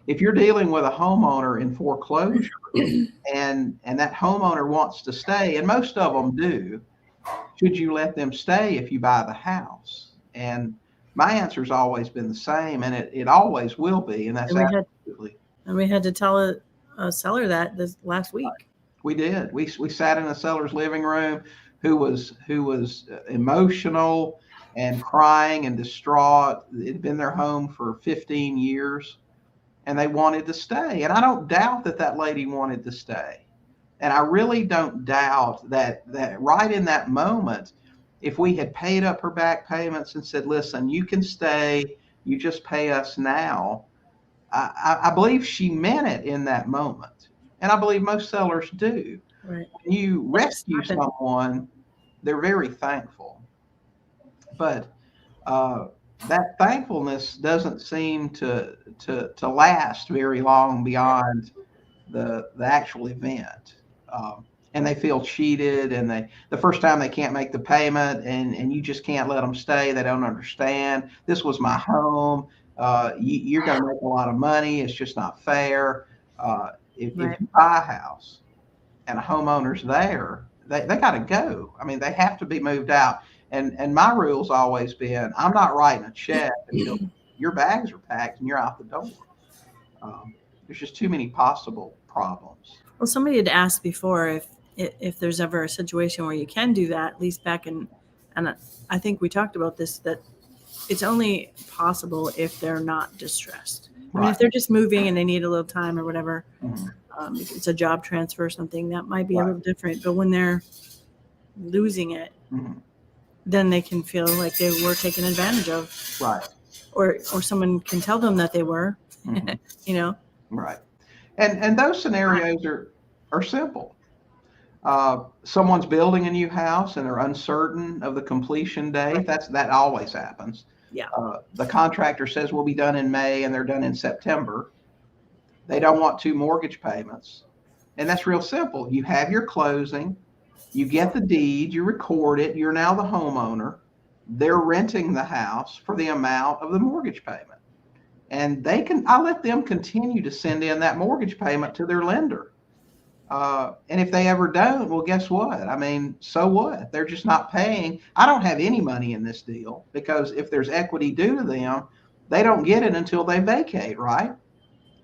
if you're dealing with a homeowner in foreclosure and that homeowner wants to stay, and most of them do, should you let them stay if you buy the house? And my answer's always been the same, and it always will be, and that's absolutely. And we had to tell a seller that this last week. We did. We sat in a seller's living room who was emotional and crying and distraught. It had been their home for 15 years, and they wanted to stay. And I don't doubt that lady wanted to stay. And I really don't doubt that right in that moment, if we had paid up her back payments and said, listen, you can stay, you just pay us now, I believe she meant it in that moment. And I believe most sellers do. Right. When you rescue someone, they're very thankful. But that thankfulness doesn't seem to last very long beyond the actual event. And they feel cheated, and the first time they can't make the payment, and you just can't let them stay. They don't understand. This was my home. You're going to make a lot of money. It's just not fair. If you buy a house and a homeowner's there, they got to go. I mean, they have to be moved out. And my rule's always been, I'm not writing a check until your bags are packed and you're out the door. There's just too many possible problems. Well, somebody had asked before if there's ever a situation where you can do that, at least back in, and I think we talked about this, that it's only possible if they're not distressed. I mean, if they're just moving and they need a little time or whatever, if it's a job transfer or something, that might be a little different. But when they're losing it, then they can feel like they were taken advantage of. Right. Or someone can tell them that they were, you know. Right. And those scenarios are simple. Someone's building a new house and they're uncertain of the completion date. That always happens. Yeah. The contractor says we'll be done in May and they're done in September. They don't want 2 mortgage payments. And that's real simple. You have your closing, you get the deed, you record it, you're now the homeowner. They're renting the house for the amount of the mortgage payment. And I let them continue to send in that mortgage payment to their lender. And if they ever don't, well, guess what? I mean, so what? They're just not paying. I don't have any money in this deal because if there's equity due to them, they don't get it until they vacate, right?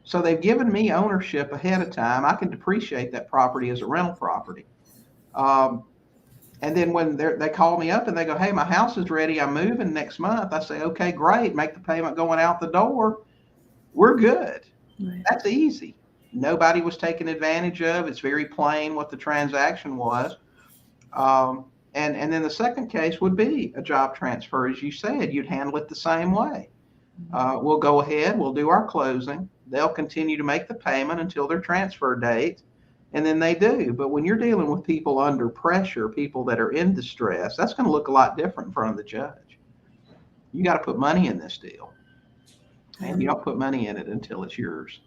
So they've given me ownership ahead of time. I can depreciate that property as a rental property. And then when they call me up and they go, hey, my house is ready, I'm moving next month, I say, okay, great, make the payment going out the door. We're good. Right. That's easy. Nobody was taken advantage of. It's very plain what the transaction was. And then the second case would be a job transfer. As you said, you'd handle it the same way. We'll go ahead, we'll do our closing. They'll continue to make the payment until their transfer date. And then they do. But when you're dealing with people under pressure, people that are in distress, that's going to look a lot different in front of the judge. You got to put money in this deal. And you don't put money in it until it's yours.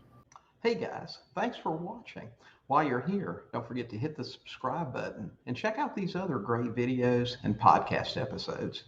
Hey guys, thanks for watching. While you're here, don't forget to hit the subscribe button and check out these other great videos and podcast episodes.